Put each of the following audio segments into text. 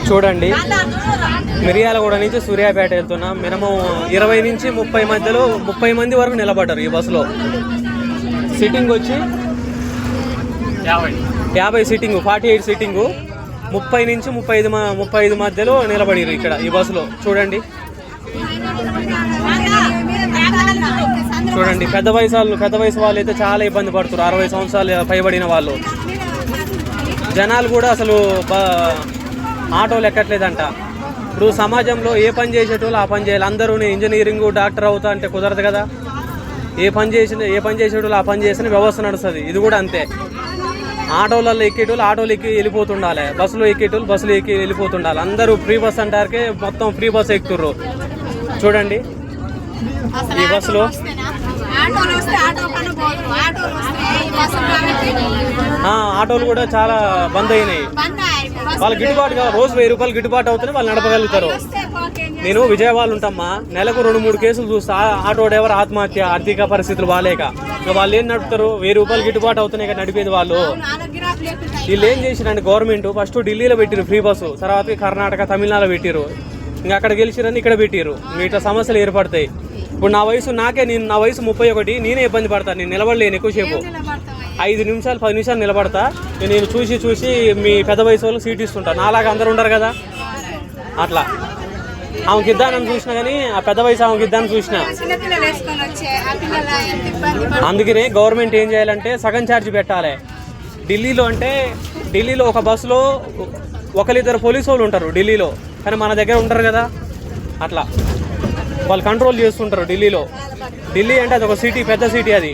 చూడండి, మిర్యాలగూడ నుంచి సూర్యాపేట వెళ్తున్నాం. మినిమం 20 నుంచి 30 మధ్యలో 30 మంది వరకు నిలబడ్డారు ఈ బస్సులో. సిట్టింగ్ వచ్చి 50 సిట్టింగు, 48 సిట్టింగు. 30 నుంచి 35 మధ్యలో నిలబడిరు ఇక్కడ ఈ బస్సులో. చూడండి పెద్ద వయసు వాళ్ళు అయితే చాలా ఇబ్బంది పడుతున్నారు. 60 సంవత్సరాలు పైబడిన వాళ్ళు. జనాలు కూడా అసలు ఆటోలు ఎక్కట్లేదంట. ఇప్పుడు సమాజంలో ఏ పని చేసేటోళ్ళు ఆ పని చేయాలి. అందరూ ఇంజనీరింగ్ డాక్టర్ అవుతా అంటే కుదరదు కదా. ఏ పని చేసేటోళ్ళు ఆ పని చేసిన వ్యవస్థ నడుస్తుంది. ఇది కూడా అంతే. ఆటోలలో ఎక్కేటోళ్ళు ఆటోలు ఎక్కి వెళ్ళిపోతుండాలి, బస్సులో ఎక్కేటోళ్ళు బస్సులు ఎక్కి వెళ్ళిపోతుండాలి. అందరూ ఫ్రీ బస్ అంటారుకే మొత్తం ఫ్రీ బస్ ఎక్కుతుర్రు. చూడండి ఈ బస్సులో ఆటోలు కూడా చాలా బంద్ అయినాయి. వాళ్ళకి గిట్టుబాటు కావాలి. రోజు 1000 రూపాయలు గిట్టుబాటు అవుతుంది, వాళ్ళు నడపగలుగుతారు. నేను విజయవాడ ఉంటామ్మా, నెలకు 2-3 కేసులు చూస్తా. ఆటో డ్రైవర్ ఆత్మహత్య, ఆర్థిక పరిస్థితులు బాగాలేక. ఇక వాళ్ళు ఏం నడుపుతారు? 1000 రూపాయలు గిట్టుబాటు అవుతున్నాయి కదా నడిపేది వాళ్ళు. వీళ్ళు ఏం చేసిరంటే గవర్నమెంట్ ఫస్ట్ ఢిల్లీలో పెట్టిరు ఫ్రీ బస్సు, తర్వాత కర్ణాటక తమిళనాడులో పెట్టిరు. ఇంకా అక్కడ గెలిచిరని ఇక్కడ పెట్టిరు. ఇట్లా సమస్యలు ఏర్పడతాయి. ఇప్పుడు నా వయసు నా వయసు 31. నేనే ఇబ్బంది పడతాను. నేను నిలబడలేను ఎక్కువసేపు. 5 నిమిషాలు 10 నిమిషాలు నిలబడతా. నేను చూసి మీ పెద్ద వయసు వాళ్ళకి సీట్ ఇస్తుంటా. నాలాగా అందరు ఉండరు కదా. అట్లా ఆమెకి ఇద్దానని చూసినా కానీ ఆ పెద్ద వయసు ఆమెకి ఇద్దాన్ని చూసిన. అందుకనే గవర్నమెంట్ ఏం చేయాలంటే సగం ఛార్జ్ పెట్టాలి. ఢిల్లీలో ఒక బస్సులో 1-2 పోలీసు వాళ్ళు ఉంటారు ఢిల్లీలో, కానీ మన దగ్గర ఉంటారు కదా. అట్లా వాళ్ళు కంట్రోల్ చేస్తుంటారు ఢిల్లీలో. ఢిల్లీ అంటే అది ఒక సిటీ, పెద్ద సిటీ అది.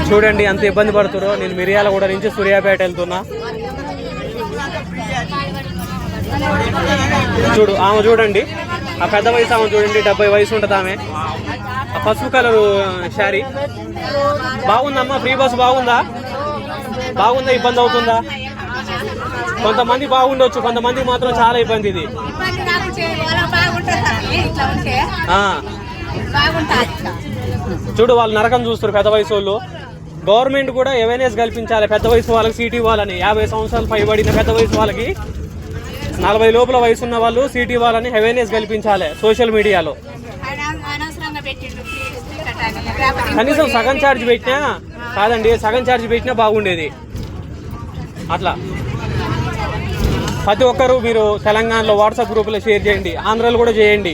చూడండి అంత ఇబ్బంది పడుతురో. నేను మిర్యాలగూడ నుంచి సూర్యాపేట వెళ్తున్నా. ఆమె చూడండి, ఆ పెద్ద వయసు ఆమె చూడండి, 70 వయసు ఉంటుంది ఆమె. ఆ పసుపు కలరు శారీ బాగుందమ్మా. ఫ్రీ బస్ బాగుందా? ఇబ్బంది అవుతుందా? కొంతమంది బాగుండొచ్చు, కొంతమందికి మాత్రం చాలా ఇబ్బంది ఇది. చూడు వాళ్ళు నరకం చూస్తారు పెద్ద వయసు వాళ్ళు. గవర్నమెంట్ కూడా అవేర్నెస్ కల్పించాలి. పెద్ద వయసు వాళ్ళకి సీట్ ఇవ్వాలని. 50 సంవత్సరాలు పైబడిన పెద్ద వయసు వాళ్ళకి, 40 లోపల వయసు ఉన్న వాళ్ళు సీట్ ఇవ్వాలని అవేర్నెస్ కల్పించాలి సోషల్ మీడియాలో. కనీసం సగం ఛార్జ్ పెట్టినా కాదండి, సగం ఛార్జ్ పెట్టినా బాగుండేది. అట్లా ప్రతి ఒక్కరు మీరు తెలంగాణలో వాట్సాప్ గ్రూపులో షేర్ చేయండి. ఆంధ్రాలో కూడా చేయండి.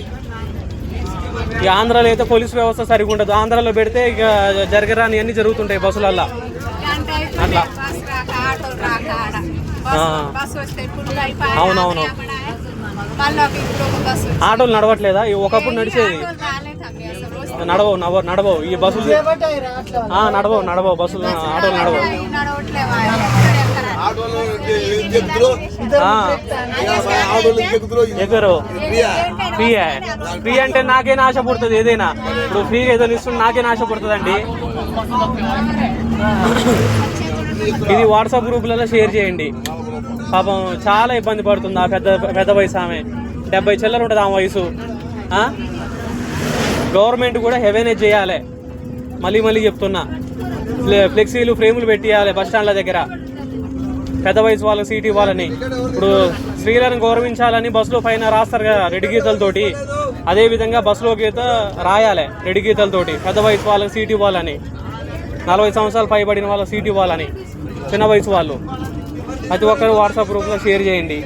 ఈ ఆంధ్రాలో అయితే పోలీస్ వ్యవస్థ సరిగా ఉండదు. ఆంధ్రాలో పెడితే ఇక జరగరాని అన్నీ జరుగుతుంటాయి బస్సులల్లో. అట్లా అవునవును. ఆటోలు నడవట్లేదా? ఒకప్పుడు నడిచేది. నడవవు ఈ బస్సులు. నడవవు బస్సులు, ఆటోలు నడవవు. ఎగరు ఫ్రీ అంటే నాకేనా ఆశ పుడుతుంది ఏదైనా. ఇప్పుడు ఫ్రీగా ఏదైనా ఇస్తుంటే నాకేనా ఆశ పుడుతుందండి. ఇది వాట్సాప్ గ్రూపులలో షేర్ చేయండి. పాపం చాలా ఇబ్బంది పడుతుంది ఆ పెద్ద వయసు ఆమె. 70 చిల్లర ఉంటుంది ఆమె వయసు. గవర్నమెంట్ కూడా అవేర్నెస్ చేయాలి. మళ్ళీ చెప్తున్నా, ఫ్లెక్సీలు ఫ్రేములు పెట్టియాలి బస్ స్టాండ్ల దగ్గర. పెద్ద వయసు వాళ్ళకి సీట్ ఇవ్వాలని. ఇప్పుడు స్త్రీలను గౌరవించాలని బస్సులో పైన రాస్తారు కదా రెడ్ గీతలతోటి. అదేవిధంగా బస్సులో గీత రాయాలి రెడ్ గీతలతోటి. పెద్ద వయసు వాళ్ళకి సీట్ ఇవ్వాలని, 40 సంవత్సరాలు పైబడిన వాళ్ళకి సీట్ ఇవ్వాలని, చిన్న వయసు వాళ్ళు. ప్రతి ఒక్కరు వాట్సాప్ గ్రూప్లో షేర్ చేయండి.